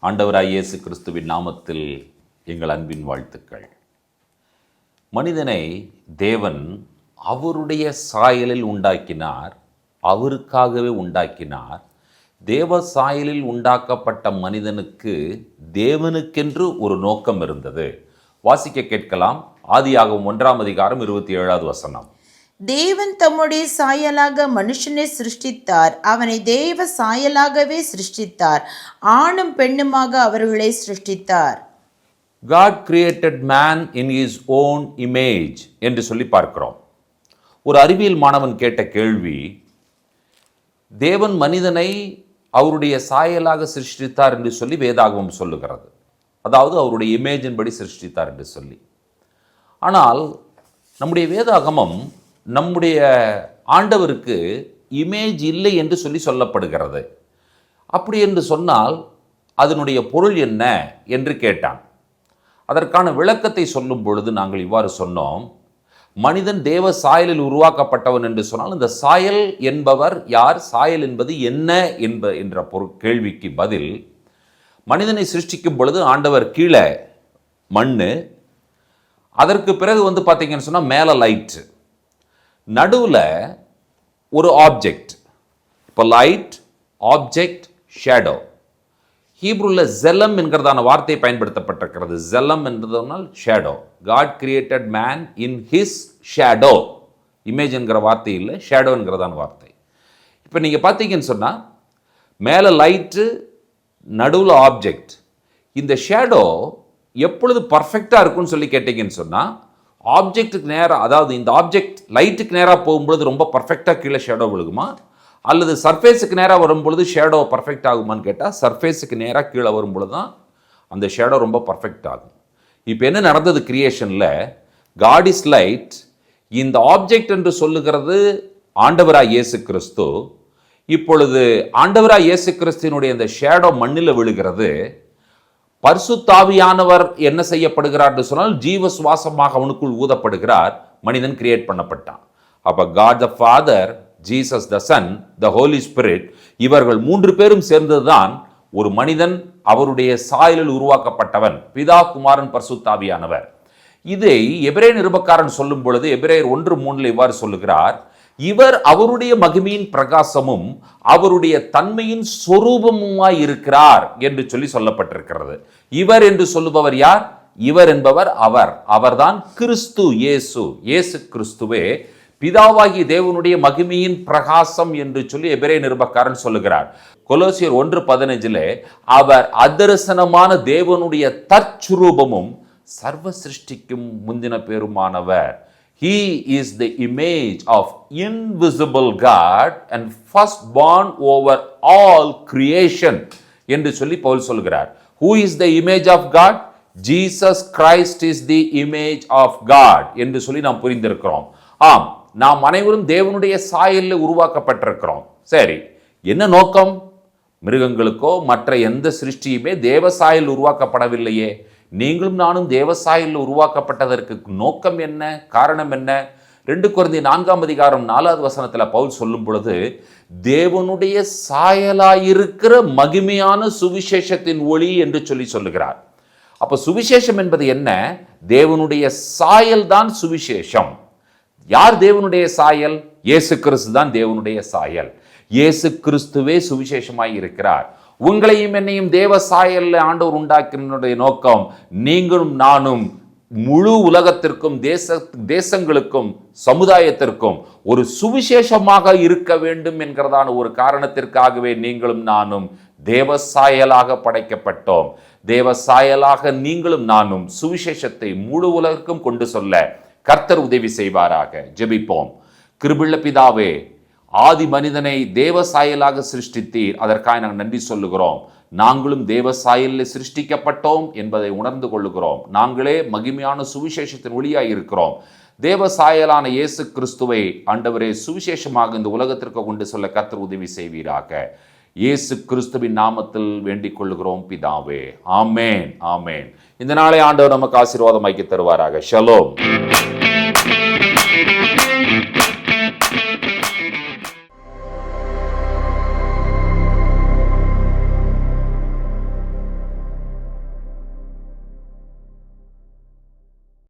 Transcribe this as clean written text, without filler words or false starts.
ஆண்டவராய் இயேசு கிறிஸ்துவின் நாமத்தில் எங்கள் அன்பின் வாழ்த்துக்கள். மனிதனை தேவன் அவருடைய சாயலில் உண்டாக்கினார், அவருக்காகவே உண்டாக்கினார். தேவ சாயலில் உண்டாக்கப்பட்ட மனிதனுக்கு தேவனுக்கென்று ஒரு நோக்கம் இருந்தது. வாசிக்க கேட்கலாம். ஆதியாகமம் 1:27. தேவன் தம்முடைய சாயலாக மனுஷனை சிருஷ்டித்தார், அவனை தேவ சாயலாகவே சிருஷ்டித்தார், ஆணும் பெண்ணுமாக அவர்களை சிருஷ்டித்தார். God created man in his own image என்று சொல்லி பார்க்கிறோம். ஒரு அறிவியல் மாணவன் கேட்ட கேள்வி, தேவன் மனிதனை அவருடைய சாயலாக சிருஷ்டித்தார் என்று சொல்லி வேதாகமம் சொல்லுகிறது. அதாவது அவருடைய இமேஜின் படி சிருஷ்டித்தார் என்று சொல்லி. ஆனால் நம்முடைய வேதாகமம் நம்முடைய ஆண்டவருக்கு இமேஜ் இல்லை என்று சொல்லப்படுகிறது. அப்படி என்று சொன்னால் அதனுடைய பொருள் என்ன என்று கேட்டான். அதற்கான விளக்கத்தை சொல்லும் பொழுது நாங்கள் இவ்வாறு சொன்னோம். மனிதன் தேவ சாயலில் உருவாக்கப்பட்டவன் என்று சொன்னால் இந்த சாயல் என்பவர் யார், சாயல் என்பது என்ன என்ற கேள்விக்கு பதில், மனிதனை சிருஷ்டிக்கும் பொழுது ஆண்டவர் கீழே மண்ணு, அதற்கு பிறகு பார்த்தீங்கன்னு சொன்னால் மேலே லைட்டு, நடுவில் ஒரு ஆப்ஜெக்ட். இப்போ லைட், ஆப்ஜெக்ட், ஷேடோ. ஹீப்ரூல ஜெலம் என்கிறதான வார்த்தை பயன்படுத்தப்பட்டிருக்கிறது. ஜெலம் என்றதுனால் shadow. God created man in his shadow. Image என்கிற வார்த்தை இல்லை, ஷேடோ என்கிறதான வார்த்தை. இப்போ நீங்கள் பார்த்தீங்கன்னு சொன்னால் மேலே லைட்டு, நடுவில் ஆப்ஜெக்ட். இந்த ஷேடோ எப்பொழுது பர்ஃபெக்டாக இருக்குன்னு சொல்லி கேட்டிங்கன்னு சொன்னால், ஆப்ஜெக்ட்டுக்கு நேராக, அதாவது இந்த ஆப்ஜெக்ட் லைட்டுக்கு நேராக போகும்பொழுது ரொம்ப பர்ஃபெக்டாக கீழே ஷேடோ விழுகுமா, அல்லது சர்ஃபேஸுக்கு நேராக வரும்பொழுது ஷேடோ பர்ஃபெக்ட் ஆகுமான்னு கேட்டால், சர்ஃபேஸுக்கு நேராக கீழே வரும்பொழுது தான் அந்த ஷேடோ ரொம்ப பர்ஃபெக்ட் ஆகும். இப்போ என்ன நடந்தது கிரியேஷனில்? God is light. இந்த ஆப்ஜெக்ட் என்று சொல்லுகிறது ஆண்டவராய் இயேசு கிறிஸ்து. இப்பொழுது ஆண்டவராய் இயேசு கிறிஸ்துவினுடைய இந்த ஷேடோ மண்ணில் விழுகிறது. பரிசுத்தாவியானவர் என்ன செய்யப்படுகிறார் என்று சொன்னால் ஜீவ சுவாசமாக அவனுக்குள் ஊதப்படுகிறார். மனிதன் கிரியேட் பண்ணப்பட்டான். அப்போ God the Father, Jesus the Son, the Holy Spirit, இவர்கள் 3 பேரும் சேர்ந்ததுதான் ஒரு மனிதன் அவருடைய சாயலில் உருவாக்கப்பட்டவன், பிதா, குமாரன், பரிசுத்தாவியானவர். இதை எபிரேய நிருபக்காரன் சொல்லும் பொழுது எபிரேயர் 1:3 இவ்வாறு சொல்லுகிறார், இவர் அவருடைய மகிமையின் பிரகாசமும் அவருடைய தன்மையின் சொரூபமுமாய் இருக்கிறார் என்று சொல்லப்பட்டிருக்கிறது. இவர் என்று சொல்லுபவர் யார்? இவர் என்பவர் அவர்தான் கிறிஸ்து இயேசு. இயேசு கிறிஸ்துவே பிதாவாகிய தேவனுடைய மகிமையின் பிரகாசம் என்று சொல்லி எபிரேய நிருபக்காரன் சொல்லுகிறார். கொலோசியர் 1:15 அவர் அதர்சனமான தேவனுடைய தற்சுரூபமும் சர்வ சிருஷ்டிக்கும் முந்தின பேருமானவர். He is the image of invisible God and firstborn over all creation என்று சொல்லி பவுல் சொல்கிறார். Who is the image of God? Jesus Christ is the image of God என்று சொல்லி நாம் புரிந்திருக்கிறோம். ஆம், நாம் அனைவரும் தேவனுடைய சாயலில் உருவாக்கப்பட்டிருக்கிறோம். சரி, என்ன நோக்கம்? மிருகங்களுக்கோ மற்ற எந்த சிருஷ்டியுமே தேவ சாயல் உருவாக்கப்படவில்லையே. நீங்களும் நானும் தேவசாயில் உருவாக்கப்பட்டதற்கு நோக்கம் என்ன, காரணம் என்ன? 2 கொரிந்தியர் 4:4 பவுல் சொல்லும் பொழுது, தேவனுடைய சாயலாயிருக்கிற மகிமையான சுவிசேஷத்தின் ஒளி என்று சொல்லுகிறார். அப்ப சுவிசேஷம் என்பது என்ன? தேவனுடைய சாயல் தான் சுவிசேஷம். யார் தேவனுடைய சாயல்? இயேசு கிறிஸ்து தான் தேவனுடைய சாயல். இயேசு கிறிஸ்துவே சுவிசேஷமாய் இருக்கிறார். உங்களையும் என்னையும் தேவ சாயல்ல ஆண்டவர் உண்டாக்கினுடைய நோக்கம், நீங்களும் நானும் முழு உலகத்திற்கும் தேசங்களுக்கும் சமுதாயத்திற்கும் ஒரு சுவிசேஷமாக இருக்க வேண்டும் என்கிறதான ஒரு காரணத்திற்காகவே நீங்களும் நானும் தேவ சாயலாக படைக்கப்பட்டோம். தேவ சாயலாக நீங்களும் நானும் சுவிசேஷத்தை முழு உலகிற்கும் கொண்டு சொல்ல கர்த்தர் உதவி செய்வாராக. ஜெபிப்போம். கிருபையுள்ள பிதாவே, ஆதி மனிதனை தேவ சாயலாக சிருஷ்டித்தீர். அதற்காக நாங்கள் நன்றி சொல்லுகிறோம். நாங்களும் தேவ சாயலில் சிருஷ்டிக்கப்பட்டோம் என்பதை உணர்ந்து கொள்ளுகிறோம். நாங்களே மகிமையான சுவிசேஷத்தின் ஒளியாய் இருக்கிறோம். தேவ சாயலான இயேசு கிறிஸ்துவை ஆண்டவரே சுவிசேஷமாக இந்த உலகத்திற்கு கொண்டு சொல்ல கர்த்தர் உதவி செய்வீராக. இயேசு கிறிஸ்துவின் நாமத்தில் வேண்டிக் கொள்ளுகிறோம் பிதாவே. ஆமேன், ஆமேன். இந்த நாளை ஆண்டவர் நமக்கு ஆசீர்வாதமாக்கி தருவாராக. ஷலோம்.